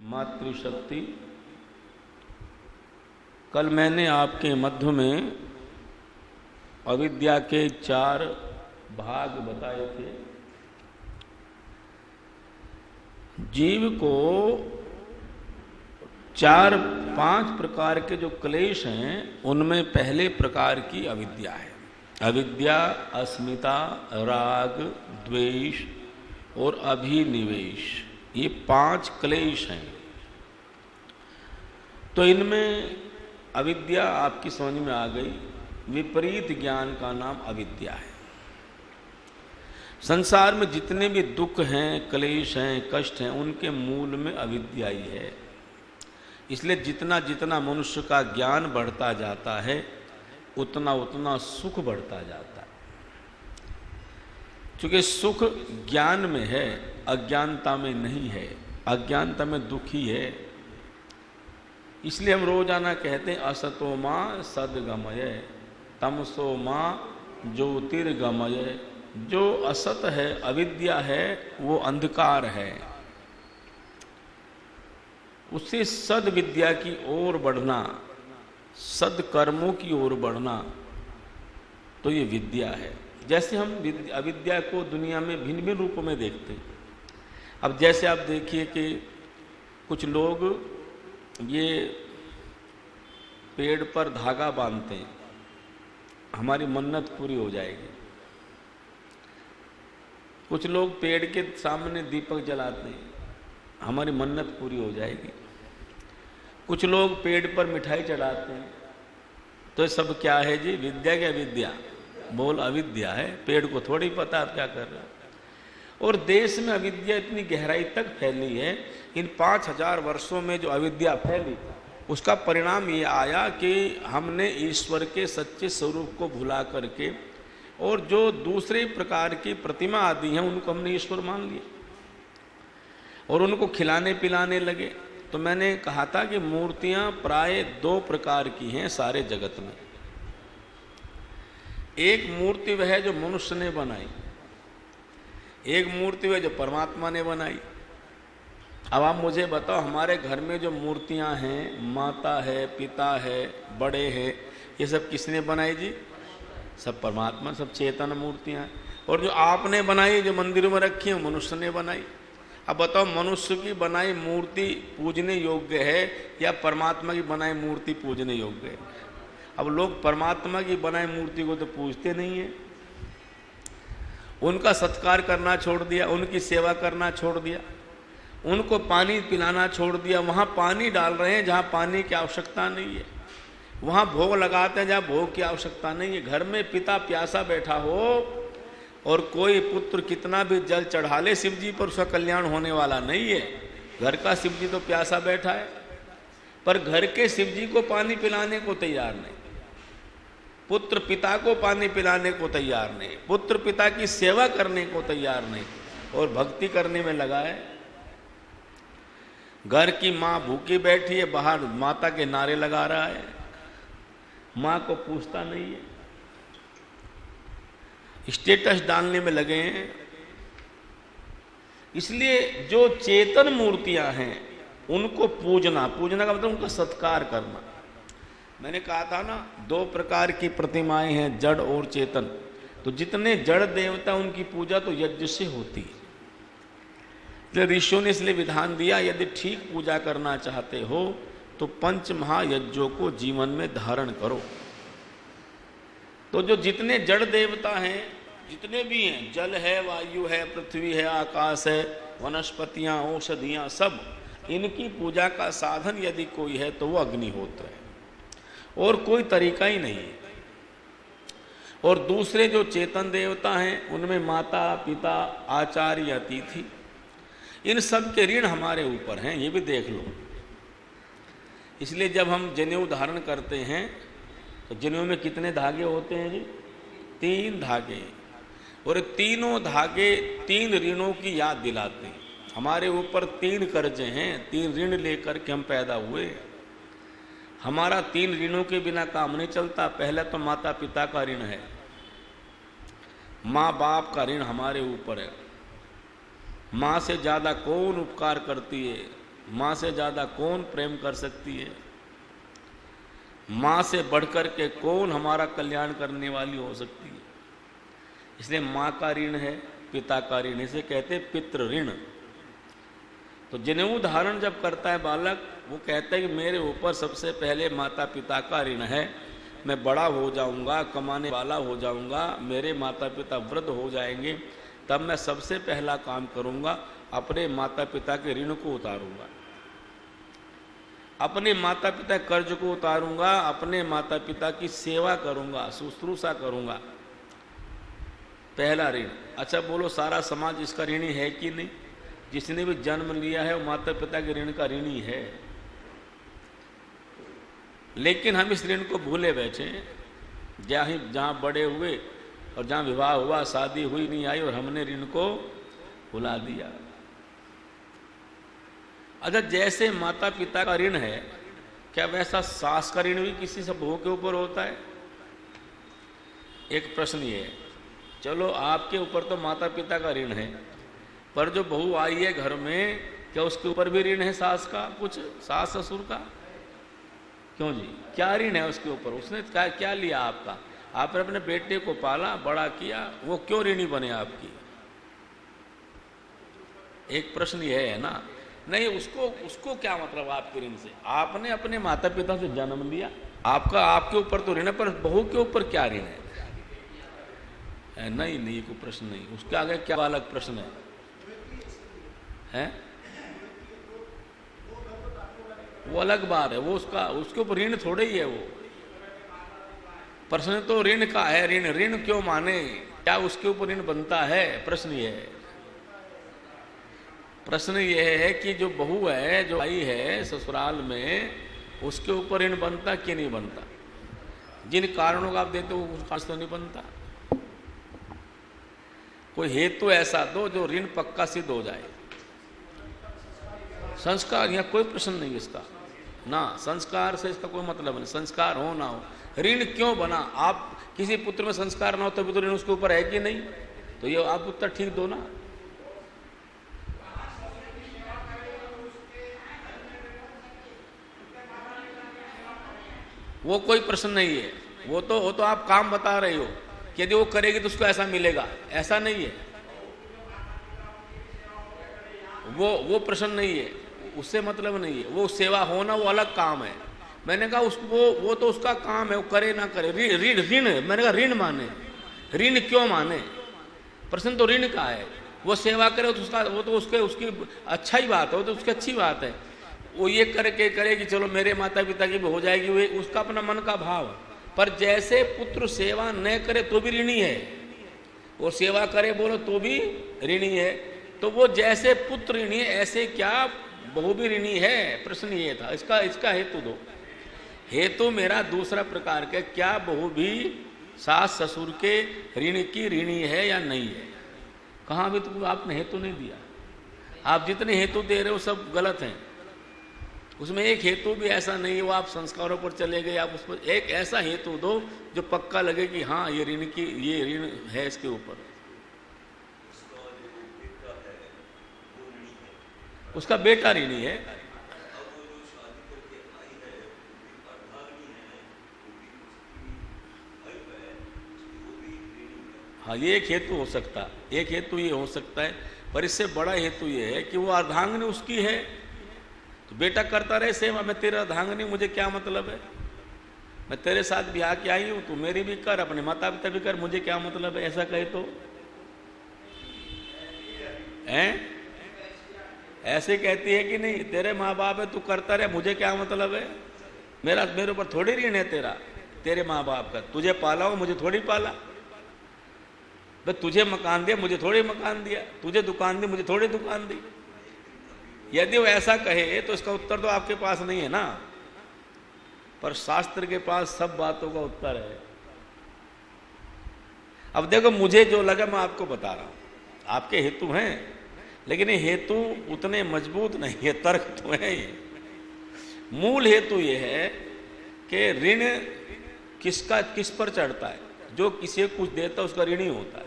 मातृशक्ति। कल मैंने आपके मध्य में अविद्या के 4 भाग बताए थे। जीव को 4-5 प्रकार के जो क्लेश हैं उनमें पहले प्रकार की अविद्या है। अविद्या, अस्मिता, राग, द्वेष और अभिनिवेश, ये 5 क्लेश हैं। तो इनमें अविद्या आपकी समझ में आ गई। विपरीत ज्ञान का नाम अविद्या है। संसार में जितने भी दुख हैं, क्लेश हैं, कष्ट हैं, उनके मूल में अविद्या ही है। इसलिए जितना जितना मनुष्य का ज्ञान बढ़ता जाता है उतना उतना सुख बढ़ता जाता है। क्योंकि सुख ज्ञान में है, अज्ञानता में नहीं है। अज्ञानता में दुख ही है। इसलिए हम रोजाना कहते हैं असतो मां सद्गमय, तमसो मां ज्योतिर्गमय। जो असत है, अविद्या है, वो अंधकार है। उससे सद्विद्या की ओर बढ़ना, सद्कर्मों की ओर बढ़ना, तो ये विद्या है। जैसे हम अविद्या को दुनिया में भिन्न भिन्न रूपों में देखते हैं। अब जैसे आप देखिए कि कुछ लोग ये पेड़ पर धागा बांधते हैं, हमारी मन्नत पूरी हो जाएगी। कुछ लोग पेड़ के सामने दीपक जलाते हैं, हमारी मन्नत पूरी हो जाएगी। कुछ लोग पेड़ पर मिठाई चढ़ाते हैं। तो ये सब क्या है जी? विद्या क्या विद्या? बोल अविद्या है। पेड़ को थोड़ी पता आप क्या कर रहे हो। और देश में अविद्या इतनी गहराई तक फैली है। इन 5000 वर्षों में जो अविद्या फैली, उसका परिणाम ये आया कि हमने ईश्वर के सच्चे स्वरूप को भुला करके और जो दूसरे प्रकार की प्रतिमा आदि हैं उनको हमने ईश्वर मान लिया और उनको खिलाने पिलाने लगे। तो मैंने कहा था कि मूर्तियां प्राय 2 प्रकार की हैं सारे जगत में। एक मूर्ति वह है जो मनुष्य ने बनाई, एक मूर्ति वह जो परमात्मा ने बनाई। अब आप मुझे बताओ, हमारे घर में जो मूर्तियां हैं, माता है, पिता है, बड़े हैं, ये सब किसने बनाई जी? सब परमात्मा, सब चेतन मूर्तियां हैं। और जो आपने बनाई, जो मंदिरों में रखी है, मनुष्य ने बनाई। अब बताओ, मनुष्य की बनाई मूर्ति पूजने योग्य है या परमात्मा की बनाई मूर्ति पूजने योग्य है? अब लोग परमात्मा की बनाई मूर्ति को तो पूजते नहीं है। उनका सत्कार करना छोड़ दिया, उनकी सेवा करना छोड़ दिया, उनको पानी पिलाना छोड़ दिया। वहाँ पानी डाल रहे हैं जहाँ पानी की आवश्यकता नहीं है, वहाँ भोग लगाते हैं जहाँ भोग की आवश्यकता नहीं है। घर में पिता प्यासा बैठा हो और कोई पुत्र कितना भी जल चढ़ा ले शिव जी पर, उसका कल्याण होने वाला नहीं है। घर का शिव जी तो प्यासा बैठा है, पर घर के शिव जी को पानी पिलाने को तैयार नहीं। पुत्र पिता को पानी पिलाने को तैयार नहीं, पुत्र पिता की सेवा करने को तैयार नहीं, और भक्ति करने में लगा है। घर की माँ भूखी बैठी है, बाहर माता के नारे लगा रहा है, माँ को पूछता नहीं है, स्टेटस डालने में लगे हैं। इसलिए जो चेतन मूर्तियां हैं उनको पूजना, पूजना का मतलब उनका सत्कार करना। मैंने कहा था ना, 2 प्रकार की प्रतिमाएं हैं, जड़ और चेतन। तो जितने जड़ देवता उनकी पूजा तो यज्ञ से होती है। ऋषियों ने इसलिए विधान दिया, यदि ठीक पूजा करना चाहते हो तो 5 महायज्ञों को जीवन में धारण करो। तो जो जितने जड़ देवता हैं, जितने भी हैं, जल है, वायु है, पृथ्वी है, आकाश है, वनस्पतियां, औषधियां, सब, इनकी पूजा का साधन यदि कोई है तो वो अग्निहोत्र है, और कोई तरीका ही नहीं है। और दूसरे जो चेतन देवता हैं उनमें माता, पिता, आचार्य, अतिथि, इन सब के ऋण हमारे ऊपर हैं, ये भी देख लो। इसलिए जब हम जनेऊ धारण करते हैं तो जनेऊ में कितने धागे होते हैं जी? 3 धागे। और तीनों धागे 3 ऋणों की याद दिलाते हैं। हमारे ऊपर 3 कर्जे हैं, 3 ऋण लेकर के हम पैदा हुए। हमारा 3 ऋणों के बिना काम नहीं चलता। पहला तो माता पिता का ऋण है, माँ बाप का ऋण हमारे ऊपर है। माँ से ज़्यादा कौन उपकार करती है? माँ से ज़्यादा कौन प्रेम कर सकती है? माँ से बढ़कर के कौन हमारा कल्याण करने वाली हो सकती है? इसलिए माँ का ऋण है, पिता का ऋण, इसे कहते पितृ ऋण। तो जनेऊ धारण जब करता है बालक, वो कहता है कि मेरे ऊपर सबसे पहले माता पिता का ऋण है। मैं बड़ा हो जाऊंगा, कमाने वाला हो जाऊंगा, मेरे माता पिता वृद्ध हो जाएंगे, तब मैं सबसे पहला काम करूंगा, अपने माता पिता के ऋण को उतारूंगा, अपने माता पिता कर्ज को उतारूंगा, अपने माता पिता की सेवा करूंगा, शुश्रूषा करूंगा। पहला ऋण। अच्छा बोलो, सारा समाज इसका ऋणी है कि नहीं? जिसने भी जन्म लिया है वो माता पिता के ऋण का ऋणी है। लेकिन हम इस ऋण को भूले बैठे, जहाँ बड़े हुए और जहाँ विवाह हुआ, शादी हुई नहीं आई, और हमने ऋण को भुला दिया। अच्छा, जैसे माता पिता का ऋण है, क्या वैसा सास का ऋण भी किसी से बहू के ऊपर होता है? एक प्रश्न ये है। चलो आपके ऊपर तो माता पिता का ऋण है, पर जो बहू आई है घर में, क्या उसके ऊपर भी ऋण है सास का, कुछ सास ससुर का? क्यों जी, क्या ऋण है उसके ऊपर? उसने क्या लिया आपका? आपने अपने बेटे को पाला, बड़ा किया, वो क्यों ऋणी बने आपकी? एक प्रश्न यह है ना। नहीं, उसको क्या मतलब आपके ऋण से? आपने अपने माता पिता से जन्म लिया, आपके ऊपर तो ऋण है, पर बहू के ऊपर क्या ऋण है? नहीं, कोई प्रश्न नहीं। उसके आगे क्या अलग प्रश्न है? वो अलग बात है, वो उसके ऊपर ऋण थोड़े ही है। वो प्रश्न तो ऋण का है। ऋण क्यों माने? क्या उसके ऊपर ऋण बनता है? प्रश्न ये है। प्रश्न ये है कि जो बहू है, जो आई है ससुराल में, उसके ऊपर ऋण बनता कि नहीं बनता? जिन कारणों का आप देते हो उसका तो नहीं बनता। कोई हेतु ऐसा दो जो ऋण पक्का सिद्ध हो जाए। संस्कार, यहाँ कोई प्रश्न नहीं इसका ना। संस्कार से इसका कोई मतलब नहीं, संस्कार हो ना हो। ऋण क्यों बना? आप किसी पुत्र में संस्कार ना हो तभी तो ऋण उसके ऊपर है कि नहीं? तो ये आप उत्तर ठीक दो ना। वो कोई प्रश्न नहीं है। वो तो आप काम बता रहे हो कि यदि वो करेगी तो उसको ऐसा मिलेगा, ऐसा नहीं है। वो प्रश्न नहीं है, उससे मतलब नहीं है। वो सेवा होना वो अलग काम है। मैंने कहा वो तो उसका काम है, वो करे ना करे। ऋण मैंने कहा ऋण माने, ऋण क्यों माने? प्रश्न तो ऋण का है। वो सेवा करे तो उसका, वो तो उसकी अच्छा ही बात है, वो तो उसकी अच्छी बात है। वो ये करके करे कि चलो मेरे माता पिता की भी हो जाएगी, वो उसका अपना मन का भाव। पर जैसे पुत्र सेवा न करे तो भी ऋणी है, वो सेवा करे बोलो तो भी ऋणी है। तो वो जैसे पुत्र ऋणी है, ऐसे क्या बहू भी ऋणी है? प्रश्न ये था। इसका हेतु दो। हेतु मेरा दूसरा प्रकार का, क्या बहू भी सास ससुर के ऋण की ऋणी है या नहीं है? कहाँ भी तो आपने हेतु नहीं दिया। आप जितने हेतु दे रहे हो सब गलत हैं। उसमें एक हेतु भी ऐसा नहीं है। वो आप संस्कारों पर चले गए। आप उस पर एक ऐसा हेतु दो जो पक्का लगे कि हाँ ये ऋण है इसके ऊपर। उसका बेटा ऋणी है। हाँ, ये एक हेतु हो सकता है, एक हेतु ये हो सकता है। पर इससे बड़ा हेतु ये है कि वो अर्धांगिनी उसकी है, तो बेटा करता रहे सेवा। मैं तेरा अर्धांगिनी, मुझे क्या मतलब है? मैं तेरे साथ ब्याह के आई हूं, तू मेरी भी कर, अपने माता पिता भी कर, मुझे क्या मतलब है? ऐसा कहे तो हैं? ऐसे कहती है कि नहीं, तेरे माँ बाप है, तू करता रहे, मुझे क्या मतलब है? मेरे ऊपर थोड़ी ऋण है तेरे माँ बाप का। तुझे पाला हो, मुझे थोड़ी पाला। भाई तुझे मकान दिया, मुझे थोड़ी मकान दिया। तुझे दुकान दी, मुझे थोड़ी दुकान दी। यदि वो ऐसा कहे तो इसका उत्तर तो आपके पास नहीं है ना। पर शास्त्र के पास सब बातों का उत्तर है। अब देखो, मुझे जो लगा मैं आपको बता रहा हूं। आपके हेतु हैं, लेकिन ये हेतु उतने मजबूत नहीं है। तर्क तो है ये। मूल हेतु ये है कि ऋण किस पर चढ़ता है? जो किसी को कुछ देता है उसका ऋणी होता है।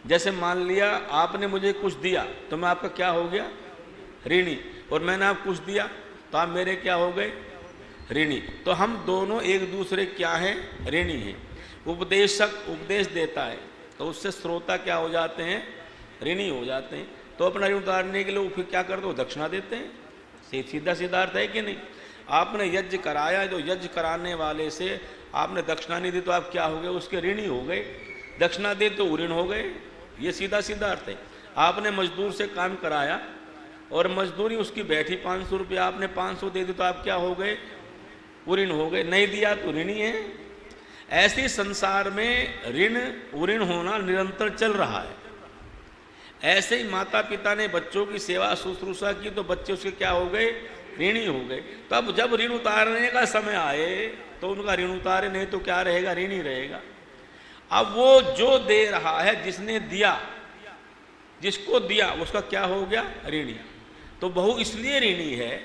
जैसे मान लिया आपने मुझे कुछ दिया तो मैं आपका क्या हो गया? ऋणी, और मैंने आप कुछ दिया तो आप मेरे क्या हो गए? ऋणी। तो हम दोनों एक दूसरे क्या हैं? ऋणी हैं। उपदेशक उपदेश देता है तो उससे श्रोता क्या हो जाते हैं? ऋणी हो जाते हैं। तो अपना ऋण उतारने के लिए वो फिर क्या करते हो? दक्षिणा देते हैं। सीधा सीधा अर्थ है कि नहीं? आपने यज्ञ कराया, जो यज्ञ कराने वाले से आपने दक्षिणा नहीं दी तो आप क्या हो गए? उसके ऋणी हो गए। दक्षिणा दी तो ऋण हो गए। ये सीधा सीधा अर्थ है। आपने मजदूर से काम कराया और मजदूरी उसकी बैठी 500 रुपया, आपने 500 दे दी तो आप क्या हो गए? ऋण हो गए। नहीं दिया तो ऋणी है। ऐसे संसार में ऋण ऋण होना निरंतर चल रहा है। ऐसे ही माता पिता ने बच्चों की सेवा शुश्रूषा की तो बच्चे उसके क्या हो गए? ऋणी हो गए। तब जब ऋण उतारने का समय आए तो उनका ऋण उतारे, नहीं तो क्या रहेगा? ऋणी रहेगा। अब वो जो दे रहा है, जिसने दिया, जिसको दिया, उसका क्या हो गया? ऋणी। तो बहू इसलिए ऋणी है,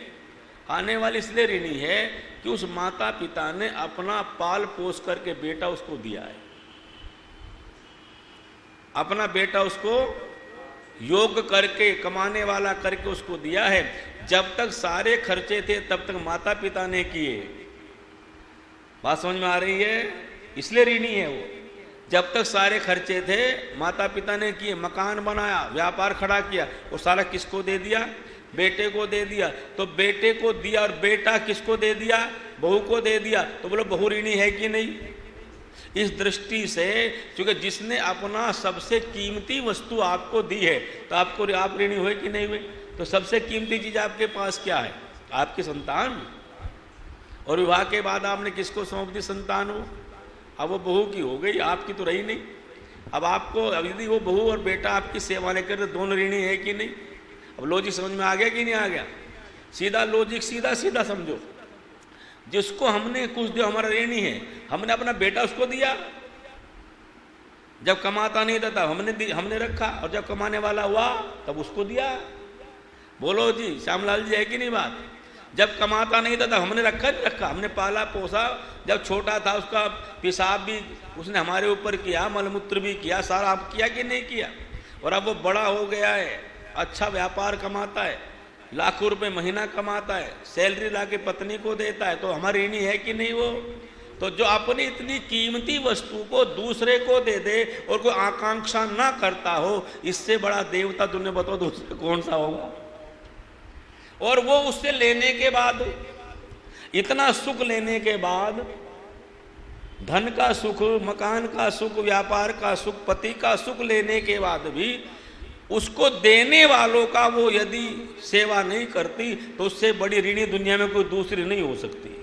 आने वाली इसलिए ऋणी है कि उस माता पिता ने अपना पाल पोस करके बेटा उसको दिया है। अपना बेटा उसको योग करके, कमाने वाला करके उसको दिया है। जब तक सारे खर्चे थे तब तक माता पिता ने किए। बात समझ में आ रही है? इसलिए ऋणी है वो। जब तक सारे खर्चे थे माता पिता ने किए, मकान बनाया, व्यापार खड़ा किया, वो सारा किसको दे दिया? बेटे को दे दिया। तो बेटे को दिया और बेटा किसको दे दिया? बहू को दे दिया। तो बोलो बहू ऋणी है कि नहीं? इस दृष्टि से, क्योंकि जिसने अपना सबसे कीमती वस्तु आपको दी है तो आपको आप ऋणी हुए कि नहीं हुए? तो सबसे कीमती चीज आपके पास क्या है? आपकी संतान। और विवाह के बाद आपने किसको सौंप दी संतान? हो अब वो बहू की हो गई, आपकी तो रही नहीं। अब आपको यदि वो बहू और बेटा आपकी सेवा नहीं करते, दोनों ऋणी है कि नहीं? अब लॉजिक समझ में आ गया कि नहीं आ गया? सीधा लॉजिक, सीधा सीधा समझो। जिसको हमने कुछ दिया हमारा ऋणी है। हमने अपना बेटा उसको दिया, जब कमाता नहीं था तब हमने रखा, और जब कमाने वाला हुआ तब उसको दिया। बोलो जी, श्यामलाल जी, है कि नहीं बात? जब कमाता नहीं था तब हमने रखा नहीं रखा, हमने पाला पोसा। जब छोटा था उसका पेशाब भी उसने हमारे ऊपर किया, मलमूत्र भी किया, सारा आप किया कि नहीं किया? और अब वो बड़ा हो गया है, अच्छा व्यापार कमाता है, लाखों रुपए महीना कमाता है, सैलरी लाके पत्नी को देता है, तो हमारी ऋणी है कि नहीं वो? तो जो अपनी इतनी कीमती वस्तु को दूसरे को दे दे और कोई आकांक्षा ना करता हो, इससे बड़ा देवता दुनिया बताओ दूसरा कौन सा होगा? और वो उससे लेने के बाद, इतना सुख लेने के बाद, धन का सुख, मकान का सुख, व्यापार का सुख, पति का सुख लेने के बाद भी उसको देने वालों का वो यदि सेवा नहीं करती तो उससे बड़ी ऋणी दुनिया में कोई दूसरी नहीं हो सकती।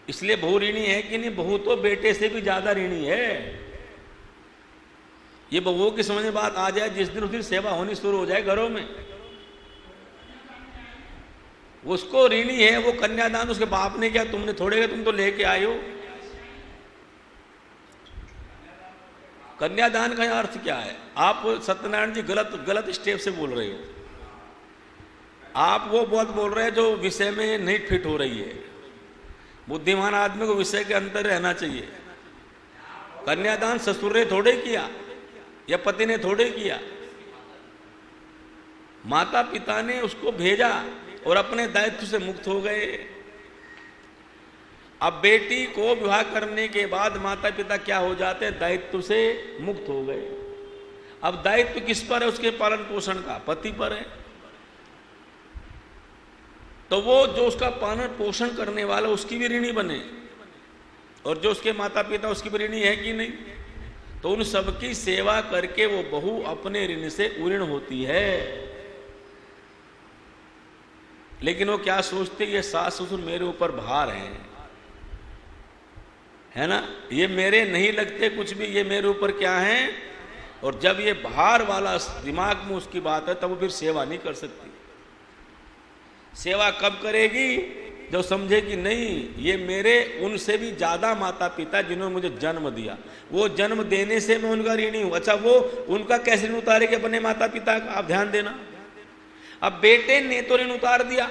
इसलिए बहू ऋणी है कि नहीं? बहू तो बेटे से भी ज्यादा ऋणी है। ये बहुओं की समझ में बात आ जाए, जिस दिन उस दिन सेवा होनी शुरू हो जाए घरों में। उसको ऋणी है, वो कन्यादान उसके बाप ने किया, तुमने थोड़े, तुम तो लेके आए हो। कन्यादान का अर्थ क्या है? आप सत्यनारायण जी गलत स्टेप से बोल रहे हो। आप वो बात बोल रहे हैं जो विषय में नहीं फिट हो रही है। बुद्धिमान आदमी को विषय के अंदर रहना चाहिए। कन्यादान ससुर ने थोड़े किया या पति ने थोड़े किया, माता पिता ने उसको भेजा और अपने दायित्व से मुक्त हो गए। अब बेटी को विवाह करने के बाद माता पिता क्या हो जाते हैं? दायित्व से मुक्त हो गए। अब दायित्व किस पर है? उसके पालन पोषण का पति पर है। तो वो जो उसका पालन पोषण करने वाला उसकी भी ऋणी बने, और जो उसके माता पिता उसकी भी ऋणी है कि नहीं? तो उन सबकी सेवा करके वो बहू अपने ऋण से उऋण होती है। लेकिन वो क्या सोचते, ये सास ससुर मेरे ऊपर भार हैं, है ना, ये मेरे नहीं लगते कुछ भी, ये मेरे ऊपर क्या है। और जब ये भार वाला दिमाग में उसकी बात है तब वो फिर सेवा नहीं कर सकती। सेवा कब करेगी? जो समझे कि नहीं, ये मेरे उनसे भी ज्यादा माता पिता जिन्होंने मुझे जन्म दिया, वो जन्म देने से मैं उनका ऋणी हूं। अच्छा, वो उनका कैसे ऋण उतारेगी? अपने माता पिता का। आप ध्यान देना। अब बेटे ने तो ऋण उतार दिया,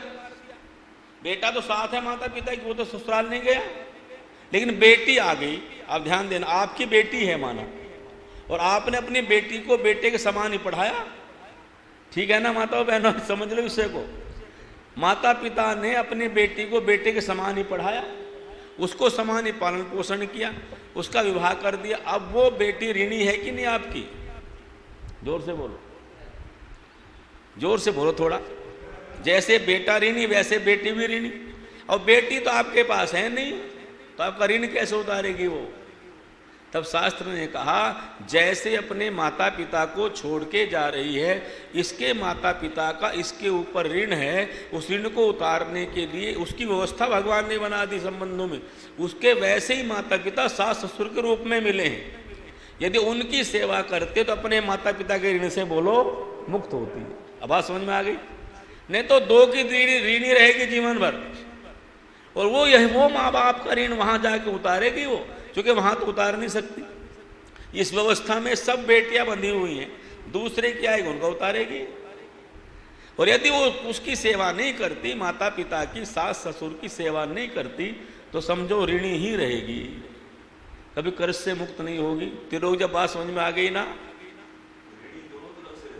बेटा तो साथ है माता पिता की, वो तो ससुराल नहीं गया। लेकिन बेटी आ गई, आप ध्यान देना, आपकी बेटी है माना, और आपने अपनी बेटी को बेटे के समान ही पढ़ाया, ठीक है ना माताओं बहनों, समझ लो विषय को। माता पिता ने अपनी बेटी को बेटे के समान ही पढ़ाया, उसको समान ही पालन पोषण किया, उसका विवाह कर दिया। अब वो बेटी ऋणी है कि नहीं आपकी? जोर से बोलो, जोर से बोलो थोड़ा। जैसे बेटा ऋणी वैसे बेटी भी ऋणी। और बेटी तो आपके पास है नहीं, तो आपका ऋण कैसे उतारेगी वो? तब शास्त्र ने कहा जैसे अपने माता पिता को छोड़ के जा रही है, इसके माता पिता का इसके ऊपर ऋण है, उस ऋण को उतारने के लिए उसकी व्यवस्था भगवान ने बना दी संबंधों में। उसके वैसे ही माता पिता सास ससुर के रूप में मिले हैं। यदि उनकी सेवा करते तो अपने माता पिता के ऋण से बोलो मुक्त होती है। अब बात समझ में आ गई? नहीं तो दो की ऋणी रहेगी जीवन भर, और वो माँ बाप का ऋण वहां जाके उतारेगी वो, क्योंकि वहां तो उतार नहीं सकती। इस व्यवस्था में सब बेटियां बंधी हुई हैं, दूसरे क्या आएगा उनका उतारेगी। और यदि वो उसकी सेवा नहीं करती, माता पिता की सास ससुर की सेवा नहीं करती, तो समझो ऋणी ही रहेगी, कभी कर्ज से मुक्त नहीं होगी। तिलोक जब बात समझ में आ गई ना,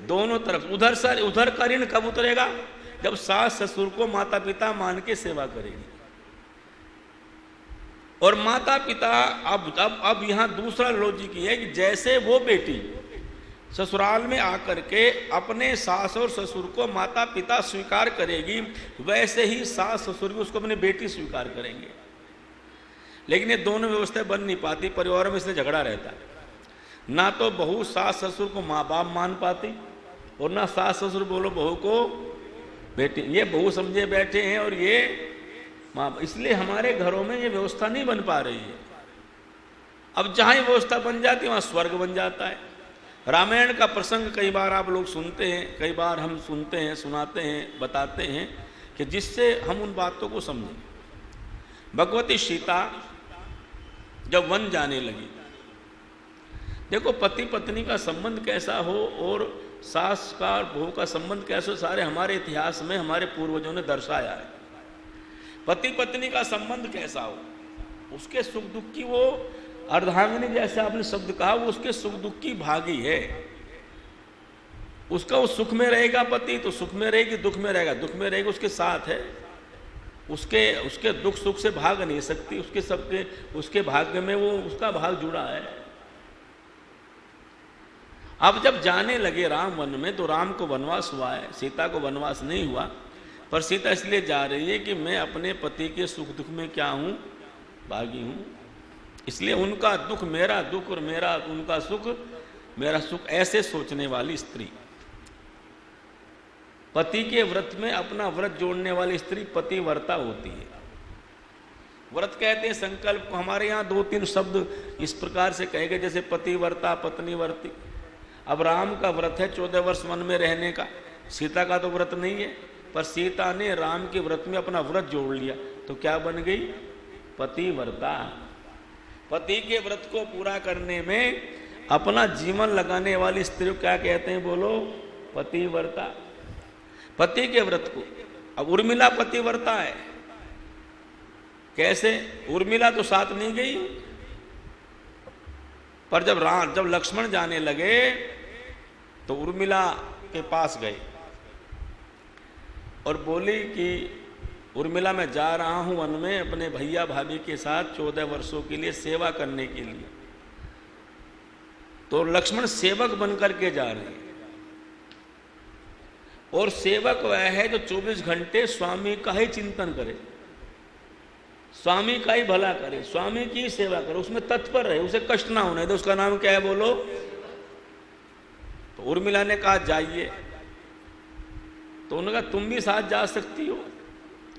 दोनों तरफ उधर का ऋण कब उतरेगा? जब सास ससुर को माता पिता मान के सेवा करेगी। और माता पिता अब यहां दूसरा लॉजिक ये है कि जैसे वो बेटी ससुराल में आकर के अपने सास और ससुर को माता पिता स्वीकार करेगी, वैसे ही सास ससुर भी उसको अपनी बेटी स्वीकार करेंगे। लेकिन ये दोनों व्यवस्थाएं बन नहीं पाती, परिवारों में इसलिए झगड़ा रहता है। ना तो बहू सास ससुर को माँ बाप मान पाती, और ना सास ससुर बोलो बहू को बेटी। ये बहू समझे बैठे हैं और ये माँ, इसलिए हमारे घरों में ये व्यवस्था नहीं बन पा रही है। अब जहां ये व्यवस्था बन जाती है वहां स्वर्ग बन जाता है। रामायण का प्रसंग कई बार आप लोग सुनते हैं, कई बार हम सुनते हैं, सुनाते हैं, बताते हैं, कि जिससे हम उन बातों को समझें। भगवती सीता जब वन जाने लगी, देखो पति पत्नी का संबंध कैसा हो और सास का और बहू का संबंध कैसा हो, सारे हमारे इतिहास में हमारे पूर्वजों ने दर्शाया है। पति पत्नी का संबंध कैसा हो, उसके सुख दुख की वो अर्धांगिनी, जैसे आपने शब्द कहा, वो उसके सुख दुख की भागी है। उसका वो सुख में रहेगा पति तो सुख में रहेगी, दुख में रहेगा दुख में रहेगी, उसके साथ है। उसके दुख सुख से भाग नहीं सकती, उसके भाग्य में वो उसका भाग जुड़ा है। अब जब जाने लगे राम वन में, तो राम को वनवास हुआ है, सीता को वनवास नहीं हुआ। पर सीता इसलिए जा रही है कि मैं अपने पति के सुख दुख में क्या हूं, भागी हूं। इसलिए उनका दुख मेरा दुख और उनका सुख मेरा सुख, ऐसे सोचने वाली स्त्री। पति के व्रत में अपना व्रत जोड़ने वाली स्त्री पतिव्रता होती है। व्रत कहते हैं संकल्प को। हमारे यहाँ 2-3 शब्द इस प्रकार से कहे गए, जैसे पतिव्रता, पत्नीव्रती। अब राम का व्रत है 14 वर्ष वन में रहने का, सीता का तो व्रत नहीं है, पर सीता ने राम के व्रत में अपना व्रत जोड़ लिया, तो क्या बन गई? पतिव्रता। पति के व्रत को पूरा करने में अपना जीवन लगाने वाली स्त्री को क्या कहते हैं बोलो? पतिव्रता। पति के व्रत को। अब उर्मिला पतिव्रता है। कैसे? उर्मिला तो साथ नहीं गई, पर जब लक्ष्मण जाने लगे तो उर्मिला के पास गए और बोली कि उर्मिला मैं जा रहा हूं वन में अपने भैया भाभी के साथ 14 वर्षों के लिए सेवा करने के लिए। तो लक्ष्मण सेवक बनकर के जा रहे हैं, और सेवक वह है जो 24 घंटे स्वामी का ही चिंतन करे, स्वामी का ही भला करे, स्वामी की ही सेवा करे, उसमें तत्पर रहे, उसे कष्ट ना होने दे। उसका नाम क्या है बोलो? तो उर्मिला ने कहा जाइए, तो उन्होंने कहा तुम भी साथ जा सकती हो।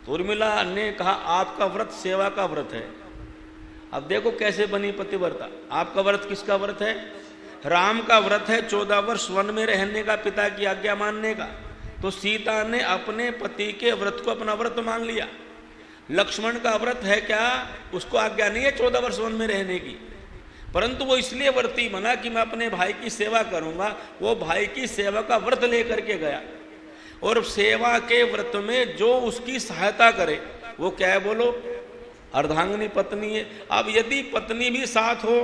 तो उर्मिला ने कहा आपका व्रत सेवा का व्रत है। अब देखो कैसे बनी पतिव्रता। आपका व्रत किसका व्रत है? राम का व्रत है 14 वर्ष वन में रहने का, पिता की आज्ञा मानने का। तो सीता ने अपने पति के व्रत को अपना व्रत मान लिया। लक्ष्मण का व्रत है क्या? उसको आज्ञा नहीं है 14 वर्ष वन में रहने की, परंतु वो इसलिए व्रती बना कि मैं अपने भाई की सेवा करूंगा। वो भाई की सेवा का व्रत लेकर के गया, और सेवा के व्रत में जो उसकी सहायता करे वो क्या है बोलो? अर्धांगिनी पत्नी है। अब यदि पत्नी भी साथ हो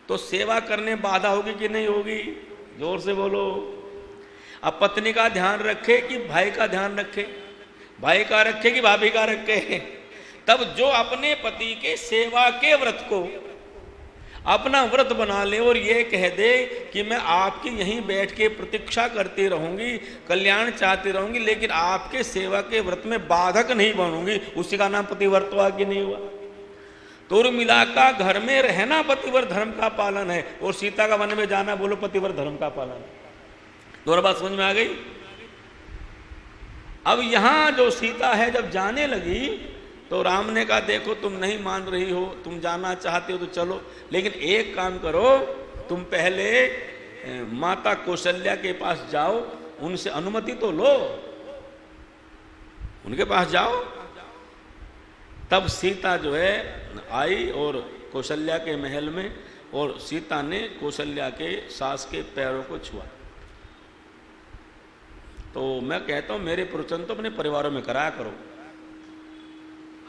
तो सेवा करने बाधा होगी कि नहीं होगी? जोर से बोलो। अब पत्नी का ध्यान रखे कि भाई का ध्यान रखे, भाई का रखे कि भाभी का रखे। तब जो अपने पति के सेवा के व्रत को अपना व्रत बना ले और ये कह दे कि मैं आपकी यहीं बैठ के प्रतीक्षा करती रहूंगी, कल्याण चाहती रहूंगी, लेकिन आपके सेवा के व्रत में बाधक नहीं बनूंगी, उसी का नाम पतिव्रत हुआ कि नहीं हुआ? तो मिला का घर में रहना पतिव्रत धर्म का पालन है, और सीता का वन में जाना बोलो पतिव्रत धर्म का पालन है। दोनों बात समझ में आ गई? अब यहां जो सीता है जब जाने लगी तो राम ने कहा देखो तुम नहीं मान रही हो, तुम जाना चाहते हो तो चलो, लेकिन एक काम करो, तुम पहले माता कौशल्या के पास जाओ, उनसे अनुमति तो लो, उनके पास जाओ। तब सीता जो है आई और कौशल्या के महल में, और सीता ने कौशल्या के सास के पैरों को छुआ। तो मैं कहता हूं मेरे प्रवचन तो अपने परिवारों में कराया करो।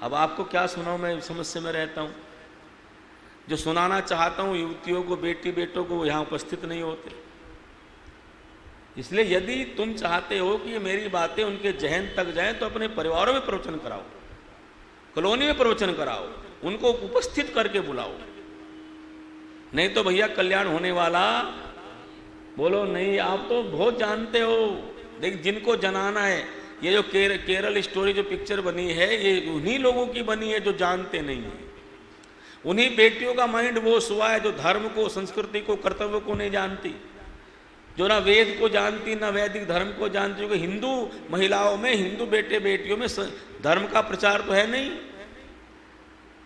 अब आपको क्या सुनाऊं, मैं समस्या में रहता हूं। जो सुनाना चाहता हूं युवतियों को, बेटी बेटों को, यहां उपस्थित नहीं होते। इसलिए यदि तुम चाहते हो कि मेरी बातें उनके जहन तक जाएं तो अपने परिवारों में प्रवचन कराओ, कॉलोनी में प्रवचन कराओ, उनको उपस्थित करके बुलाओ। नहीं तो भैया कल्याण होने वाला बोलो नहीं। आप तो बहुत जानते हो, देख जिनको जनाना है, ये जो केरल स्टोरी जो पिक्चर बनी है ये उन्हीं लोगों की बनी है जो जानते नहीं है। उन्हीं बेटियों का माइंड वो हुआ है जो धर्म को, संस्कृति को, कर्तव्य को नहीं जानती, जो ना वेद को जानती ना वैदिक धर्म को जानती। क्योंकि हिंदू महिलाओं में, हिंदू बेटे बेटियों में धर्म का प्रचार तो है नहीं,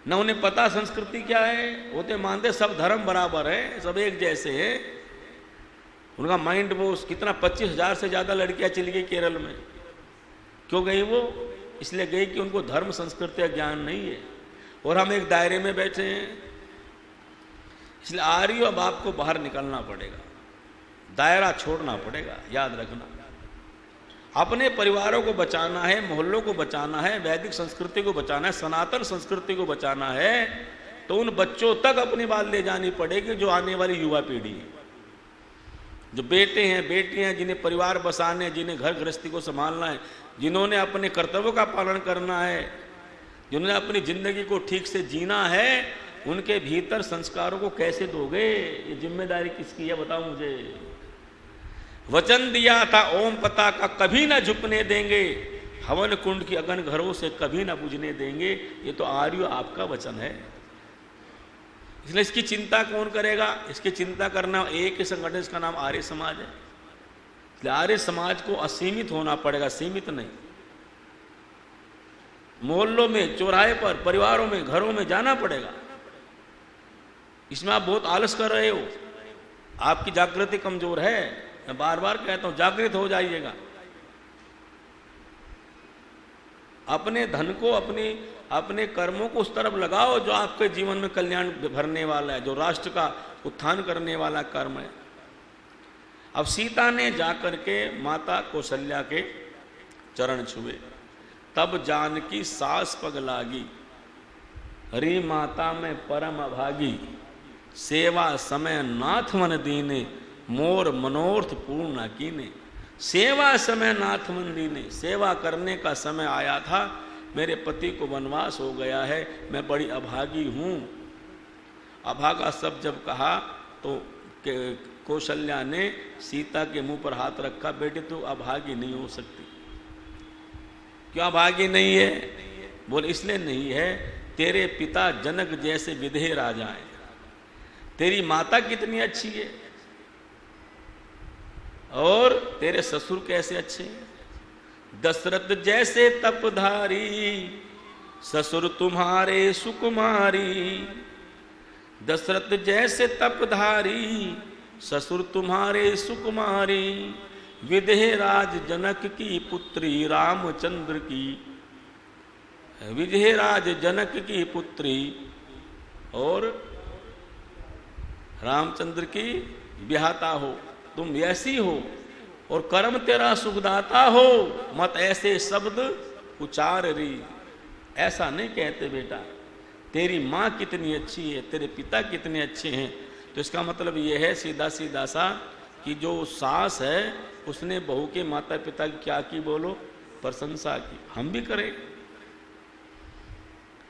ना उन्हें पता संस्कृति क्या है। वो तो मानते सब धर्म बराबर है, सब एक जैसे हैं। उनका माइंड वो कितना 25,000 से ज्यादा लड़कियां चली गई केरल में। क्यों गई वो? इसलिए गई कि उनको धर्म संस्कृति का ज्ञान नहीं है, और हम एक दायरे में बैठे हैं। इसलिए आ रही हो, अब आपको बाहर निकलना पड़ेगा, दायरा छोड़ना पड़ेगा। याद रखना, अपने परिवारों को बचाना है, मोहल्लों को बचाना है, वैदिक संस्कृति को बचाना है, सनातन संस्कृति को बचाना है, तो उन बच्चों तक अपनी बात ले जानी पड़ेगी जो आने वाली युवा पीढ़ी है, जो बेटे हैं बेटियां हैं, जिन्हें परिवार बसाने, जिन्हें घर गृहस्थी को संभालना है, जिन्होंने अपने कर्तव्यों का पालन करना है, जिन्होंने अपनी जिंदगी को ठीक से जीना है, उनके भीतर संस्कारों को कैसे दोगे? ये जिम्मेदारी किसकी है बताओ मुझे। वचन दिया था ओम पता का कभी ना झुकने देंगे, हवन कुंड की अगन घरों से कभी ना बुझने देंगे। ये तो आर्य आपका वचन है। इसलिए इसकी चिंता कौन करेगा? इसकी चिंता करना एक ही संगठन, इसका नाम आर्य समाज है। इसलिए आर्य समाज को असीमित होना पड़ेगा, सीमित नहीं। मोहल्लों में, चौराहे पर, परिवारों में, घरों में जाना पड़ेगा। इसमें आप बहुत आलस कर रहे हो, आपकी जागृति कमजोर है। मैं बार बार कहता हूं जागृत हो जाइएगा। अपने धन को, अपने कर्मों को उस तरफ लगाओ जो आपके जीवन में कल्याण भरने वाला है, जो राष्ट्र का उत्थान करने वाला कर्म है। अब सीता ने जाकर के माता कौशल्या के चरण छुए, तब जानकी सास पग लागी, हरी माता में परम अभागी, सेवा समय नाथ मन दीने, मोर मनोर्थ पूर्ण कीने। सेवा समय नाथ मन दीने, सेवा करने का समय आया था, मेरे पति को वनवास हो गया है, मैं बड़ी अभागी हूँ। अभागा शब्द जब कहा तो कौशल्या ने सीता के मुंह पर हाथ रखा, बेटे तू अभागी नहीं हो सकती। क्यों अभागी नहीं है? बोल इसलिए नहीं है, तेरे पिता जनक जैसे विधेय राजा हैं, तेरी माता कितनी अच्छी है, और तेरे ससुर कैसे अच्छे हैं। दशरथ जैसे तपधारी, ससुर तुम्हारे सुकुमारी। दशरथ जैसे तपधारी, ससुर तुम्हारे सुकुमारी। विदेह राज जनक की पुत्री रामचंद्र की, विदेह राज जनक की पुत्री और रामचंद्र की ब्याहता हो। तुम ऐसी हो और कर्म तेरा सुखदाता हो, मत ऐसे शब्द उचार री। ऐसा नहीं कहते बेटा, तेरी माँ कितनी अच्छी है, तेरे पिता कितने अच्छे हैं। तो इसका मतलब यह है सीधा सीधा सा कि जो सास है उसने बहू के माता पिता की क्या की बोलो? प्रशंसा की। हम भी करें।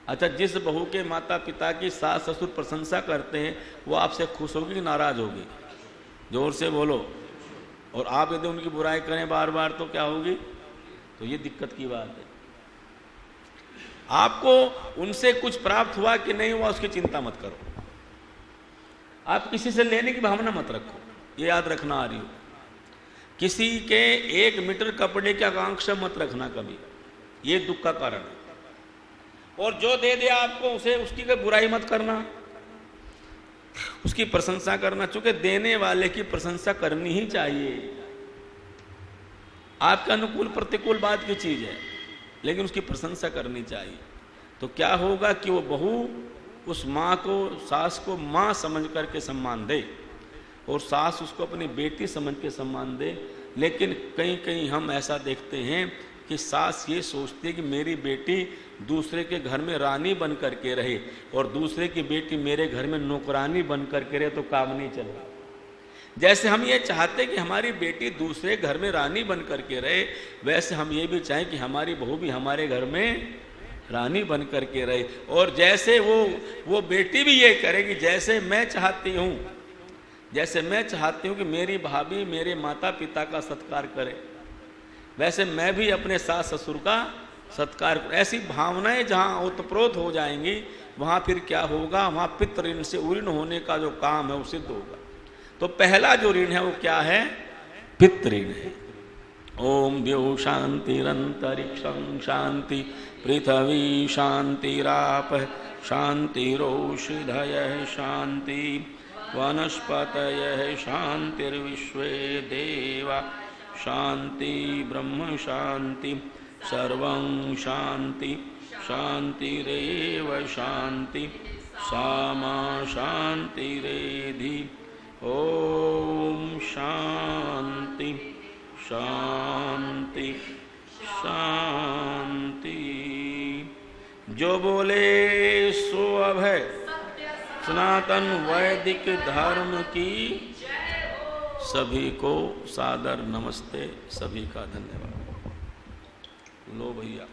अच्छा, जिस बहू के माता पिता की सास ससुर प्रशंसा करते हैं वो आपसे खुश होगी कि नाराज होगी? जोर से बोलो। और आप यदि उनकी बुराई करें बार बार तो क्या होगी? तो ये दिक्कत की बात है। आपको उनसे कुछ प्राप्त हुआ कि नहीं हुआ उसकी चिंता मत करो। आप किसी से लेने की भावना मत रखो, ये याद रखना आ रही हो। किसी के 1 मीटर कपड़े की आकांक्षा मत रखना कभी, ये दुख का कारण है। और जो दे दिया आपको उसे उसकी कोई बुराई मत करना, उसकी प्रशंसा करना, चूंकि देने वाले की प्रशंसा करनी ही चाहिए। आपके अनुकूल प्रतिकूल बात की चीज है, लेकिन उसकी प्रशंसा करनी चाहिए। तो क्या होगा कि वो बहू उस माँ को, सास को माँ समझ करके सम्मान दे और सास उसको अपनी बेटी समझ के सम्मान दे। लेकिन कहीं कहीं हम ऐसा देखते हैं कि सास ये सोचती है कि मेरी बेटी दूसरे के घर में रानी बन करके रहे और दूसरे की बेटी मेरे घर में नौकरानी बन करके रहे तो काम नहीं चलेगा। जैसे हम ये चाहते कि हमारी बेटी दूसरे घर में रानी बन करके रहे, वैसे हम ये भी चाहें कि हमारी बहू भी हमारे घर में रानी बन करके रहे। और जैसे वो बेटी भी ये करेगी जैसे मैं चाहती हूँ, जैसे मैं चाहती हूँ कि मेरी भाभी मेरे माता पिता का सत्कार करे, वैसे मैं भी अपने सास ससुर का सत्कार करूँ। ऐसी भावनाएं जहाँ ओतप्रोत हो जाएंगी वहाँ फिर क्या होगा? वहाँ पितृ ऋण से उऋण होने का जो काम है वो सिद्ध होगा। तो पहला जो ऋण है वो क्या है? पितृऋण है। ओम द्यौ शांतिरंतरिक्षं शांति, पृथ्वी शांतिराप शांतिरोषधयः शांति, वनस्पतयः शांतिर्विश्वे देवा शांति, ब्रह्म शांति, सर्वं शांति शांतिरेव शांति, सामा शांतिरेधि। ओम शांति शांति शांति। जो बोले सो अभय। सनातन वैदिक धर्म की सभी को सादर नमस्ते, सभी का धन्यवाद। लो भैया,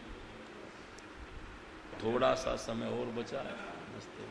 थोड़ा सा समय और बचा है। नमस्ते।